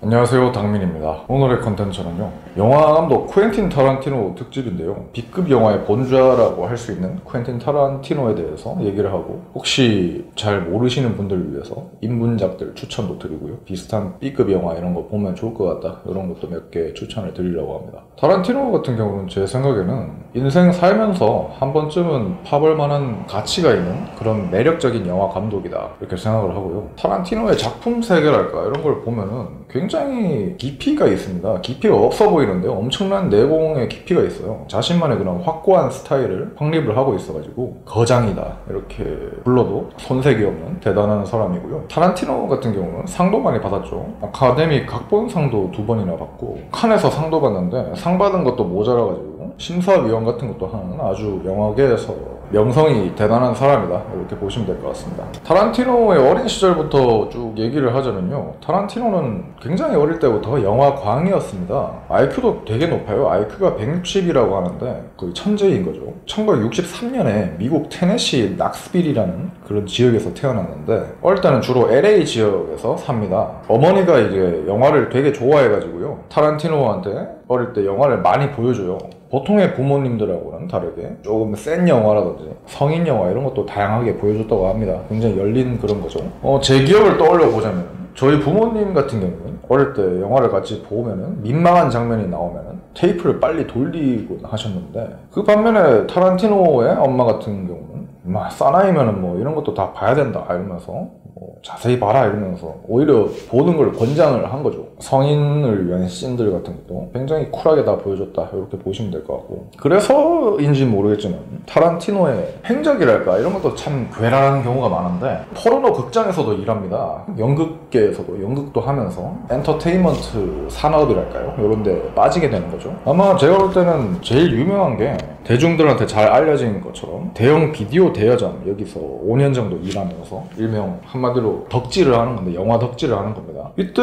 안녕하세요, 당민입니다. 오늘의 컨텐츠는요, 영화 감독 쿠엔틴 타란티노 특집인데요, B급 영화의 본좌라고 할 수 있는 쿠엔틴 타란티노에 대해서 얘기를 하고, 혹시 잘 모르시는 분들을 위해서 인문작들 추천도 드리고요, 비슷한 B급 영화 이런 거 보면 좋을 것 같다, 이런 것도 몇 개 추천을 드리려고 합니다. 타란티노 같은 경우는 제 생각에는 인생 살면서 한 번쯤은 파볼 만한 가치가 있는 그런 매력적인 영화 감독이다, 이렇게 생각을 하고요. 타란티노의 작품 세계랄까 이런 걸 보면은 굉장히 깊이가 있습니다. 깊이가 없어 보이는데 엄청난 내공의 깊이가 있어요. 자신만의 그런 확고한 스타일을 확립을 하고 있어가지고 거장이다 이렇게 불러도 손색이 없는 대단한 사람이고요. 타란티노 같은 경우는 상도 많이 받았죠. 아카데미 각본상도 2번이나 받고, 칸에서 상도 받는데 상 받은 것도 모자라가지고 심사위원 같은 것도 하는 아주 영화계에서 명성이 대단한 사람이다, 이렇게 보시면 될 것 같습니다. 타란티노의 어린 시절부터 쭉 얘기를 하자면요, 타란티노는 굉장히 어릴 때부터 영화광이었습니다. IQ도 되게 높아요. IQ가 160이라고 하는데 거의 천재인 거죠. 1963년에 미국 테네시 낙스빌이라는 그런 지역에서 태어났는데, 어릴 때는 주로 LA 지역에서 삽니다. 어머니가 이제 영화를 되게 좋아해가지고요, 타란티노한테 어릴 때 영화를 많이 보여줘요. 보통의 부모님들하고는 다르게 조금 센 영화라든지 성인 영화 이런 것도 다양하게 보여줬다고 합니다. 굉장히 열린 그런 거죠. 제 기억을 떠올려 보자면, 저희 부모님 같은 경우는 어릴 때 영화를 같이 보면은 민망한 장면이 나오면은 테이프를 빨리 돌리곤 하셨는데, 그 반면에 타란티노의 엄마 같은 경우는 사나이면은 뭐 이런 것도 다 봐야 된다 이러면서 자세히 봐라 이러면서 오히려 보는 걸 권장을 한 거죠. 성인을 위한 씬들 같은 것도 굉장히 쿨하게 다 보여줬다, 이렇게 보시면 될 것 같고, 그래서인지 모르겠지만 타란티노의 행적이랄까 이런 것도 참 괴랄한 경우가 많은데, 포르노 극장에서도 일합니다. 연극계에서도 연극도 하면서 엔터테인먼트 산업이랄까요, 이런 데 빠지게 되는 거죠. 아마 제가 볼 때는 제일 유명한 게 대중들한테 잘 알려진 것처럼 대형 비디오 대여점 여기서 5년 정도 일하면서 일명 한마디로 덕질을 하는 건데, 영화 덕질을 하는 겁니다. 이때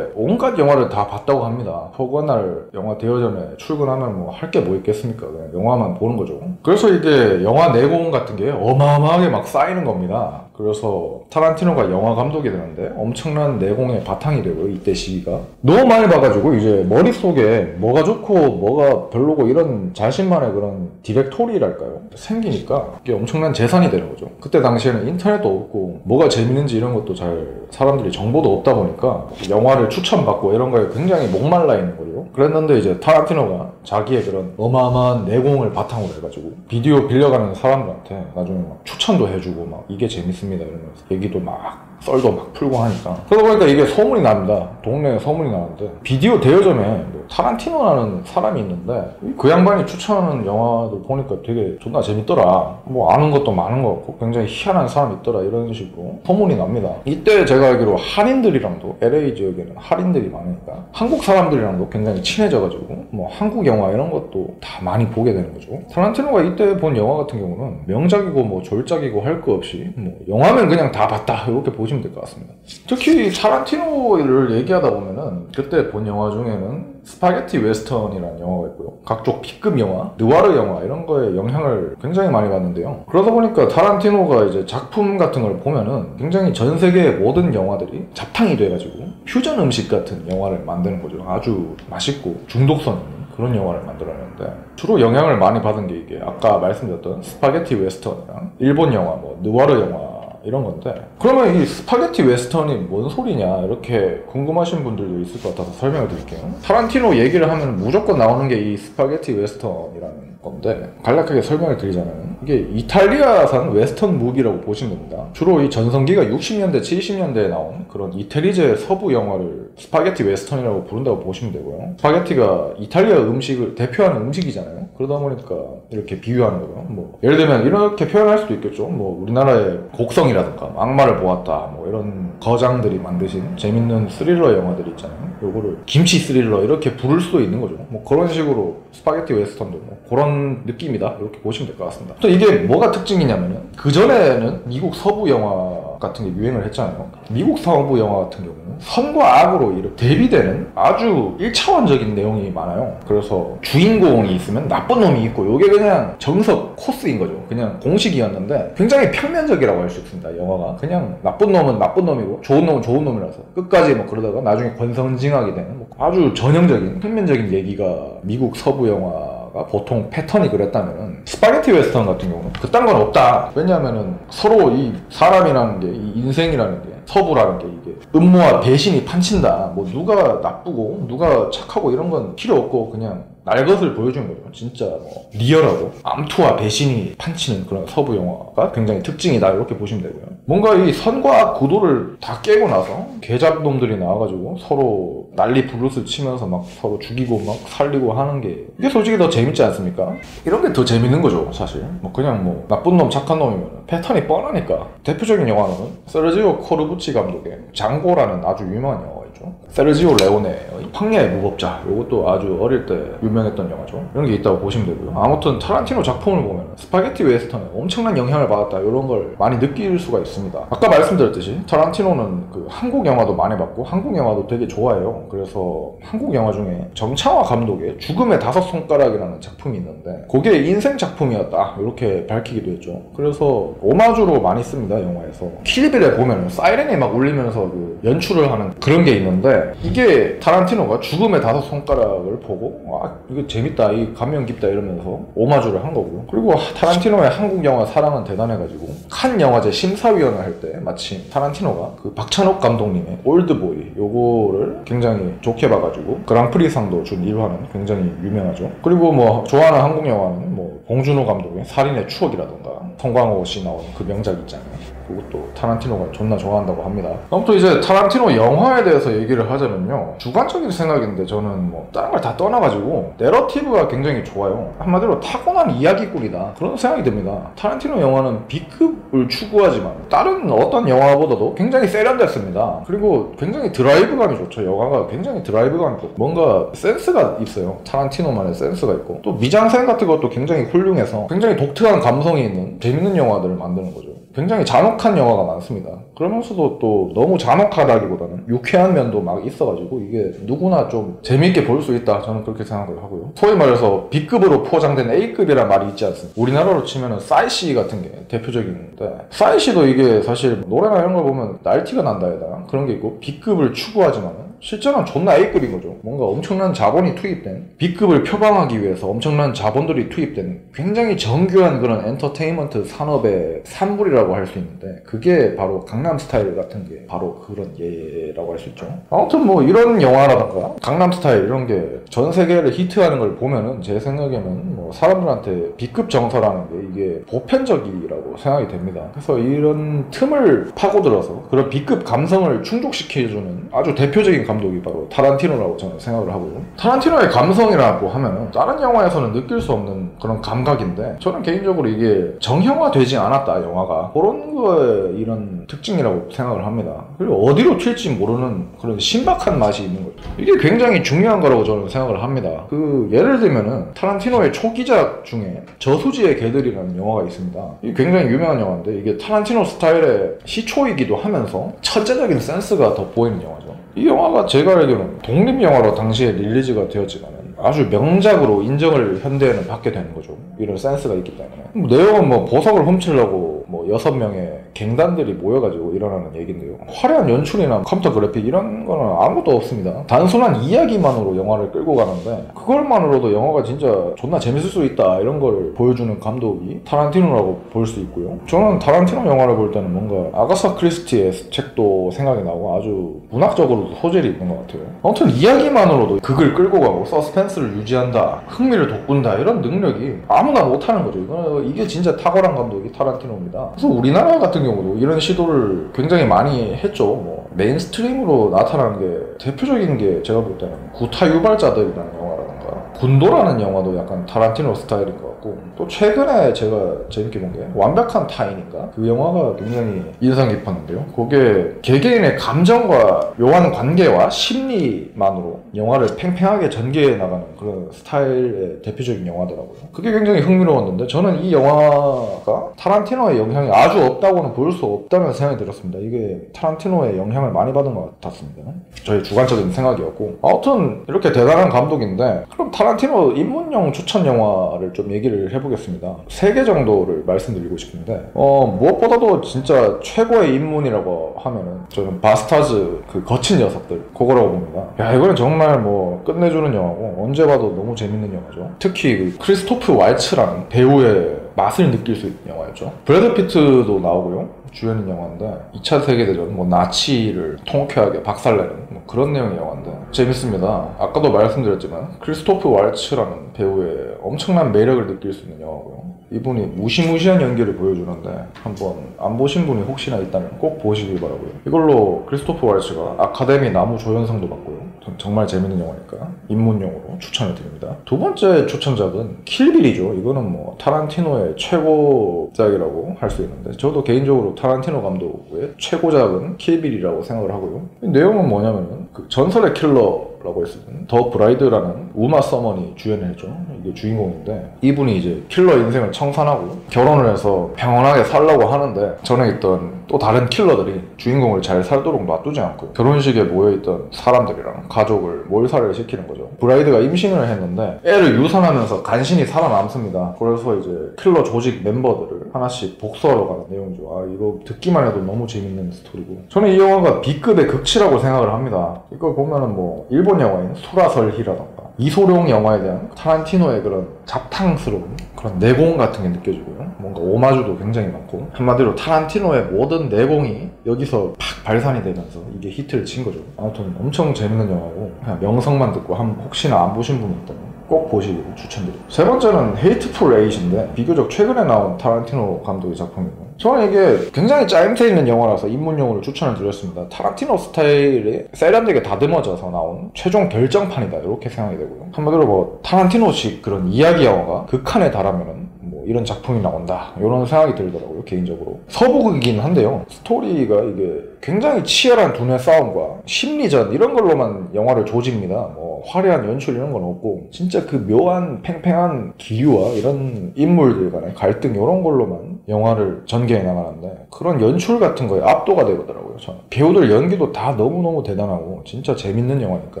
온갖 영화를 다 봤다고 합니다. 허구날 영화 대여점에 출근하면 뭐 할 게 뭐 있겠습니까? 그냥 영화만 보는 거죠. 그래서 이게 영화 내공 같은 게 어마어마하게 막 쌓이는 겁니다. 그래서 타란티노가 영화 감독이 되는데 엄청난 내공의 바탕이 되고, 이때 시기가 너무 많이 봐가지고 이제 머릿속에 뭐가 좋고 뭐가 별로고 이런 자신만의 그런 디렉토리랄까요, 생기니까 이게 엄청난 재산이 되는 거죠. 그때 당시에는 인터넷도 없고 뭐가 재밌는지 이런 것도 잘 사람들이 정보도 없다 보니까 영화를 추천받고 이런 거에 굉장히 목말라 있는 거죠. 그랬는데 이제 타란티노가 자기의 그런 어마어마한 내공을 바탕으로 해가지고 비디오 빌려가는 사람들한테 나중에 막 추천도 해주고 막 이게 재밌습니다 이러면서 얘기도 막 썰도 막 풀고 하니까, 그러다 보니까 이게 소문이 납니다. 동네에 소문이 나는데 비디오 대여점에 뭐 타란티노라는 사람이 있는데 그 양반이 추천하는 영화들 보니까 되게 존나 재밌더라, 뭐 아는 것도 많은 것 같고 굉장히 희한한 사람이 있더라, 이런 식으로 소문이 납니다. 이때 제가 알기로 한인들이랑도, LA 지역에는 할인들이 많으니까 한국 사람들이랑도 굉장히 친해져가지고 뭐 한국 영화 이런 것도 다 많이 보게 되는 거죠. 타란티노가 이때 본 영화 같은 경우는 명작이고 뭐 졸작이고 할 거 없이 뭐 영화면 그냥 다 봤다, 이렇게 보시면 될 것 같습니다. 특히 타란티노를 얘기하다 보면은 그때 본 영화 중에는 스파게티 웨스턴이라는 영화가 있고요, 각종 B급 영화, 느와르 영화 이런 거에 영향을 굉장히 많이 받는데요. 그러다 보니까 타란티노가 이제 작품 같은 걸 보면은 굉장히 전 세계의 모든 영화들이 자탕이 돼가지고 퓨전 음식 같은 영화를 만드는 거죠. 아주 맛있고 중독성 있는 그런 영화를 만들어내는데, 주로 영향을 많이 받은 게 이게 아까 말씀드렸던 스파게티 웨스턴이랑 일본 영화, 뭐 느와르 영화 이런 건데, 그러면 이 스파게티 웨스턴이 뭔 소리냐 이렇게 궁금하신 분들도 있을 것 같아서 설명을 드릴게요. 타란티노 얘기를 하면 무조건 나오는 게 이 스파게티 웨스턴이라는 건데, 간략하게 설명을 드리자면 이게 이탈리아산 웨스턴 무비라고 보시면 됩니다. 주로 이 전성기가 60년대 70년대에 나온 그런 이태리제 서부 영화를 스파게티 웨스턴이라고 부른다고 보시면 되고요. 스파게티가 이탈리아 음식을 대표하는 음식이잖아요. 그러다 보니까 이렇게 비유하는 거죠. 뭐 예를 들면 이렇게 표현할 수도 있겠죠. 뭐 우리나라의 곡성이라든가 악마를 보았다, 뭐 이런 거장들이 만드신 재밌는 스릴러 영화들이 있잖아요. 요거를 김치 스릴러 이렇게 부를 수도 있는 거죠. 뭐 그런 식으로 스파게티 웨스턴도 뭐 그런 느낌이다, 이렇게 보시면 될 것 같습니다. 또 이게 뭐가 특징이냐면은, 그전에는 미국 서부 영화 같은 게 유행을 했잖아요. 미국 서부 영화 같은 경우는 선과 악으로 이렇게 대비되는 아주 1차원적인 내용이 많아요. 그래서 주인공이 있으면 나쁜 놈이 있고 이게 그냥 정석 코스인 거죠. 그냥 공식이었는데 굉장히 평면적이라고 할 수 있습니다. 영화가 그냥 나쁜 놈은 나쁜 놈이고 좋은 놈은 좋은 놈이라서 끝까지 뭐 그러다가 나중에 권선징악이 되는 뭐 아주 전형적인 평면적인 얘기가 미국 서부 영화가 보통 패턴이 그랬다면은 스파게티 웨스턴 같은 경우는 그딴 건 없다. 왜냐하면은 서로 이 사람이라는 게, 이 인생이라는 게, 서부라는 게 이게 음모와 배신이 판친다. 뭐 누가 나쁘고 누가 착하고 이런 건 필요 없고 그냥 날 것을 보여주는 거죠. 진짜 뭐 리얼하고 암투와 배신이 판치는 그런 서부 영화가 굉장히 특징이다 이렇게 보시면 되고요. 뭔가 이 선과 악 구도를 다 깨고 나서 개잡놈들이 나와가지고 서로 난리 부르스 치면서 막 서로 죽이고 막 살리고 하는 게 이게 솔직히 더 재밌지 않습니까? 이런 게 더 재밌는 거죠 사실. 뭐 그냥 뭐 나쁜 놈 착한 놈이면 패턴이 뻔하니까. 대표적인 영화는 세르지오 코르부치 감독의 장고라는 아주 유명한 영화가 있죠. 세르지오 레오네의 황야의 무법자, 이것도 아주 어릴 때 유명했던 영화죠. 이런 게 있다고 보시면 되고요. 아무튼 타란티노 작품을 보면 스파게티 웨스턴에 엄청난 영향을 받았다 이런 걸 많이 느낄 수가 있습니다. 아까 말씀드렸듯이 타란티노는 그 한국 영화도 많이 봤고 한국 영화도 되게 좋아해요. 그래서 한국 영화 중에 정창화 감독의 죽음의 다섯 손가락이라는 작품이 있는데 그게 인생 작품이었다 이렇게 밝히기도 했죠. 그래서 오마주로 많이 씁니다. 영화에서 킬빌에 보면 사이렌이 막 울리면서 그 연출을 하는 그런 게 있는데 이게 타란티노가 죽음의 다섯 손가락을 보고 아 이거 재밌다, 이 감명 깊다 이러면서 오마주를 한 거고요. 그리고 타란티노의 한국 영화 사랑은 대단해가지고 칸 영화제 심사위원을 할 때 마침 타란티노가 그 박찬욱 감독님의 올드보이 요거를 굉장히 좋게 봐가지고 그랑프리상도 준 일화는 굉장히 유명하죠. 그리고 뭐 좋아하는 한국 영화는 뭐 봉준호 감독의 살인의 추억이라던가 송강호 씨 나온 그 명작 있잖아요. 그것도 타란티노가 존나 좋아한다고 합니다. 아무튼 이제 타란티노 영화에 대해서 얘기를 하자면요, 주관적인 생각인데 저는 뭐 다른 걸 다 떠나가지고 내러티브가 굉장히 좋아요. 한마디로 타고난 이야기꾼이다 그런 생각이 듭니다. 타란티노 영화는 B급을 추구하지만 다른 어떤 영화보다도 굉장히 세련됐습니다. 그리고 굉장히 드라이브감이 좋죠. 영화가 굉장히 드라이브감이 있고 뭔가 센스가 있어요. 타란티노만의 센스가 있고 또 미장센 같은 것도 굉장히 훌륭해서 굉장히 독특한 감성이 있는 재밌는 영화들을 만드는 거죠. 굉장히 잔혹한 영화가 많습니다. 그러면서도 또 너무 잔혹하다기보다는 유쾌한 면도 막 있어가지고 이게 누구나 좀 재미있게 볼 수 있다 저는 그렇게 생각을 하고요. 소위 말해서 B급으로 포장된 A급이란 말이 있지 않습니까? 우리나라로 치면은 싸이씨 같은 게 대표적인데 싸이씨도 이게 사실 노래나 이런 걸 보면 날티가 난다 해다 그런 게 있고 B급을 추구하지만은 실제로는 존나 A급인 거죠. 뭔가 엄청난 자본이 투입된 B급을 표방하기 위해서 엄청난 자본들이 투입된 굉장히 정교한 그런 엔터테인먼트 산업의 산물이라고 할 수 있는데 그게 바로 강남스타일 같은 게 바로 그런 예라고 할 수 있죠. 아무튼 뭐 이런 영화라던가 강남스타일 이런 게 전 세계를 히트하는 걸 보면은 제 생각에는 뭐 사람들한테 B급 정서라는 게 이게 보편적이라고 생각이 됩니다. 그래서 이런 틈을 파고들어서 그런 B급 감성을 충족시켜주는 아주 대표적인 감독이 바로 타란티노라고 저는 생각을 하고요. 타란티노의 감성이라고 하면은 다른 영화에서는 느낄 수 없는 그런 감각인데 저는 개인적으로 이게 정형화되지 않았다 영화가 그런 거에 이런 특징이라고 생각을 합니다. 그리고 어디로 튈지 모르는 그런 신박한 맛이 있는 거죠. 이게 굉장히 중요한 거라고 저는 생각을 합니다. 그 예를 들면은 타란티노의 초기작 중에 저수지의 개들이라는 영화가 있습니다. 이게 굉장히 유명한 영화인데 이게 타란티노 스타일의 시초이기도 하면서 천재적인 센스가 돋보이는 영화죠. 이 영화가 제가 알기로는 독립영화로 당시에 릴리즈가 되었지만 아주 명작으로 인정을 현대에는 받게 되는 거죠. 이런 센스가 있기 때문에. 내용은 뭐 보석을 훔치려고 뭐 6명의 갱단들이 모여가지고 일어나는 얘기인데요. 화려한 연출이나 컴퓨터 그래픽 이런 거는 아무것도 없습니다. 단순한 이야기만으로 영화를 끌고 가는데 그걸만으로도 영화가 진짜 존나 재밌을 수 있다 이런 걸 보여주는 감독이 타란티노라고 볼 수 있고요. 저는 타란티노 영화를 볼 때는 뭔가 아가사 크리스티의 책도 생각이 나고 아주 문학적으로도 소질이 있는 것 같아요. 아무튼 이야기만으로도 극을 끌고 가고 서스펜스를 유지한다, 흥미를 돋군다 이런 능력이 아무나 못하는 거죠. 이게 진짜 탁월한 감독이 타란티노입니다. 그래서 우리나라 같은 경우도 이런 시도를 굉장히 많이 했죠. 뭐 메인스트림으로 나타나는 게 대표적인 게 제가 볼 때는 구타 유발자들이라는 영화라던가 군도라는 영화도 약간 타란티노 스타일인 것 같고 봤고, 또 최근에 제가 재밌게 본 게 완벽한 타인인가? 그 영화가 굉장히 인상 깊었는데요. 그게 개개인의 감정과 묘한 관계와 심리만으로 영화를 팽팽하게 전개해 나가는 그런 스타일의 대표적인 영화더라고요. 그게 굉장히 흥미로웠는데, 저는 이 영화가 타란티노의 영향이 아주 없다고는 볼 수 없다는 생각이 들었습니다. 이게 타란티노의 영향을 많이 받은 것 같았습니다. 저의 주관적인 생각이었고, 아무튼 이렇게 대단한 감독인데, 그럼 타란티노 입문용 추천 영화를 좀 얘기를 해보겠습니다. 3개 정도를 말씀드리고 싶은데, 무엇보다도 진짜 최고의 입문이라고 하면은 저는 바스타즈, 그 거친 녀석들, 그거라고 봅니다. 야, 이거는 정말 뭐 끝내주는 영화고 언제 봐도 너무 재밌는 영화죠. 특히 그 크리스토프 왈츠라는 배우의 맛을 느낄 수 있는 영화였죠. 브래드 피트도 나오고요. 주연인 영화인데 2차 세계대전 뭐 나치를 통쾌하게 박살내는 뭐 그런 내용의 영화인데 재밌습니다. 아까도 말씀드렸지만 크리스토프 왈츠라는 배우의 엄청난 매력을 느낄 수 있는 영화고요. 이분이 무시무시한 연기를 보여주는데 한번 안 보신 분이 혹시나 있다면 꼭 보시길 바라고요. 이걸로 크리스토프 왈츠가 아카데미 나무조연상도 받고요. 정말 재밌는 영화니까 입문용으로 추천을 드립니다. 두 번째 추천작은 킬빌이죠. 이거는 뭐 타란티노의 최고작이라고 할 수 있는데, 저도 개인적으로 타란티노 감독의 최고작은 킬빌이라고 생각을 하고요. 내용은 뭐냐면은 그 전설의 킬러라고 했으면 더 브라이드라는 우마 서먼이 주연을 했죠. 이게 주인공인데, 이분이 이제 킬러 인생을 청산하고 결혼을 해서 평온하게 살려고 하는데, 전에 있던 또 다른 킬러들이 주인공을 잘 살도록 놔두지 않고 결혼식에 모여있던 사람들이랑 가족을 몰살을 시키는 거죠. 브라이드가 임신을 했는데 애를 유산하면서 간신히 살아남습니다. 그래서 이제 킬러 조직 멤버들을 하나씩 복수하러 가는 내용이죠. 아, 이거 듣기만 해도 너무 재밌는 스토리고, 저는 이 영화가 B급의 극치라고 생각을 합니다. 이걸 보면은 뭐 일본 영화인 소라설히라던가 이소룡 영화에 대한 타란티노의 그런 잡탕스러운 그런 내공 같은 게 느껴지고요. 뭔가 오마주도 굉장히 많고, 한마디로 타란티노의 모든 내공이 여기서 팍 발산이 되면서 이게 히트를 친 거죠. 아무튼 엄청 재밌는 영화고, 그냥 명성만 듣고 혹시나 안 보신 분이 있다면 꼭 보시기를 추천드립니다. 세 번째는 헤이트풀 에잇인데, 비교적 최근에 나온 타란티노 감독의 작품이고, 저는 이게 굉장히 짜임새 있는 영화라서 입문용으로 추천을 드렸습니다. 타란티노 스타일이 세련되게 다듬어져서 나온 최종 결정판이다, 이렇게 생각이 되고요. 한마디로 뭐 타란티노식 그런 이야기 영화가 극한에 달하면은 뭐 이런 작품이 나온다, 이런 생각이 들더라고요. 개인적으로 서부극이긴 한데요, 스토리가 이게 굉장히 치열한 두뇌 싸움과 심리전 이런 걸로만 영화를 조집니다. 뭐 화려한 연출 이런 건 없고, 진짜 그 묘한 팽팽한 기류와 이런 인물들 간의 갈등 이런 걸로만 영화를 전개해 나가는데, 그런 연출 같은 거에 압도가 되더라고요. 저는 배우들 연기도 다 너무너무 대단하고 진짜 재밌는 영화니까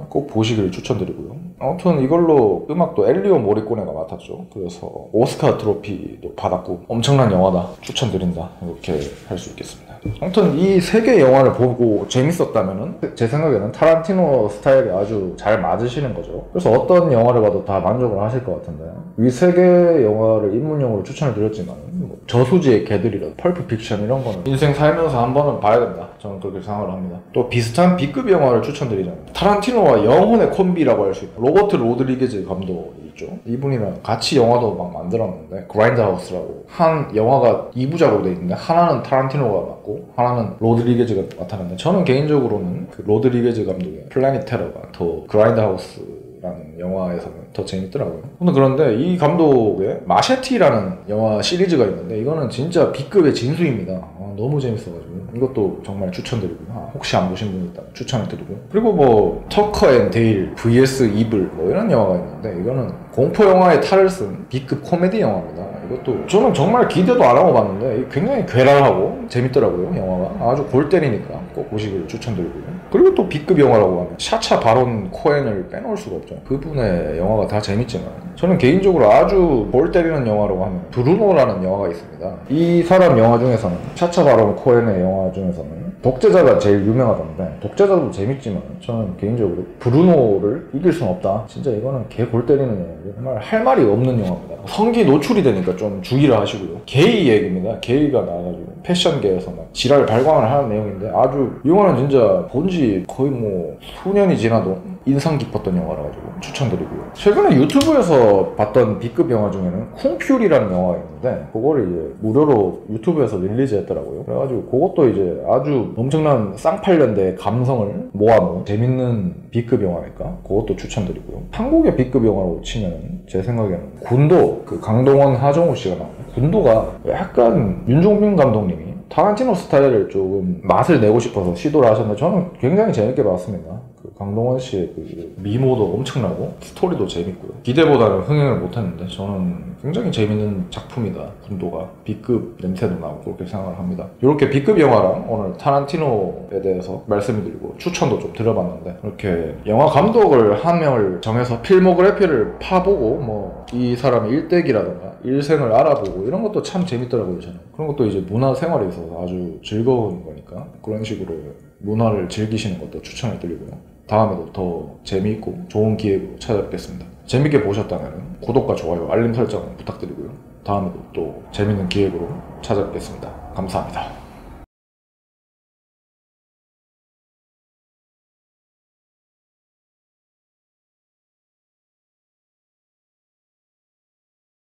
꼭 보시기를 추천드리고요. 아무튼 이걸로 음악도 엘리오 모리꼬네가 맡았죠. 그래서 오스카 트로피도 받았고 엄청난 영화다, 추천드린다, 이렇게 할 수 있겠습니다. 아무튼 이 3개 영화를 보고 재밌었다면은 제 생각에는 타란티노 스타일이 아주 잘 맞으시는 거죠. 그래서 어떤 영화를 봐도 다 만족을 하실 것 같은데, 이 3개 영화를 입문용으로 추천을 드렸지만 뭐 저수지의 개들이라 펄프 픽션 이런 거는 인생 살면서 한 번은 봐야 된다, 저는 그렇게 생각을 합니다. 또 비슷한 B급 영화를 추천드리자면 타란티노와 영혼의 콤비라고 할 수 있는 로버트 로드리게즈 감독이 있죠. 이분이랑 같이 영화도 막 만들었는데, 그라인드하우스라고 한 영화가 2부작으로 돼 있는데 하나는 타란티노가 맡고 하나는 로드리게즈가 맡았는데, 저는 개인적으로는 그 로드리게즈 감독의 플래닛 테러가 더 그라인드하우스라는 영화에서는 더 재밌더라고요. 그런데 이 감독의 마셰티라는 영화 시리즈가 있는데, 이거는 진짜 B급의 진수입니다. 너무 재밌어가지고 이것도 정말 추천드리고요. 혹시 안 보신 분이 있다면 추천을 드리고, 그리고 뭐 터커 앤 데일 vs 이블 뭐 이런 영화가 있는데, 이거는 공포 영화의 탈을 쓴 B급 코미디 영화입니다. 이것도 저는 정말 기대도 안 하고 봤는데 굉장히 괴랄하고 재밌더라고요. 영화가 아주 골 때리니까 꼭 보시기를 추천드리고요. 그리고 또 B급 영화라고 하면 샤차 바론 코엔을 빼놓을 수가 없죠. 그분의 영화가 다 재밌지만 저는 개인적으로 아주 골 때리는 영화라고 하면 브루노라는 영화가 있습니다. 이 사람 영화 중에서는, 샤차 바론 코엔의 영화 중에서는 독재자가 제일 유명하던데, 독재자도 재밌지만 저는 개인적으로 브루노를 이길 수는 없다. 진짜 이거는 개 골 때리는 영화고 정말 할 말이 없는 영화입니다. 성기 노출이 되니까 좀 주의를 하시고요. 게이 얘기입니다. 게이가 나와가지고 패션계에서 막 지랄 발광을 하는 내용인데 아주 이 영화는 진짜 본지 거의 뭐 수년이 지나도 인상 깊었던 영화라 가지고 추천드리고요. 최근에 유튜브에서 봤던 B급 영화 중에는 쿵퓨리라는 영화가 있는데 그거를 이제 무료로 유튜브에서 릴리즈 했더라고요. 그래가지고 그것도 이제 아주 엄청난 쌍팔년대의 감성을 모아놓은 재밌는 B급 영화니까 그것도 추천드리고요. 한국의 B급 영화로 치면 제 생각에는 군도, 그 강동원, 하정우 씨가 나오는 군도가 약간 윤종빈 감독님이 타란티노 스타일을 조금 맛을 내고 싶어서 시도를 하셨는데 저는 굉장히 재밌게 봤습니다. 그 강동원 씨의 그 미모도 엄청나고 스토리도 재밌고요. 기대보다는 흥행을 못했는데 저는 굉장히 재밌는 작품이다. 군도가 B급 냄새도 나고 그렇게 생각을 합니다. 이렇게 B급 영화랑 오늘 타란티노에 대해서 말씀을 드리고 추천도 좀 드려봤는데 이렇게 영화 감독을 한 명을 정해서 필모그래피를 파보고 뭐 이 사람의 일대기라든가 일생을 알아보고 이런 것도 참 재밌더라고요. 저는 그런 것도 이제 문화 생활에 있어서 아주 즐거운 거니까 그런 식으로 문화를 즐기시는 것도 추천을 드리고요. 다음에도 더 재미있고 좋은 기획으로 찾아뵙겠습니다. 재밌게 보셨다면 구독과 좋아요, 알림 설정 부탁드리고요. 다음에도 또 재밌는 기획으로 찾아뵙겠습니다. 감사합니다.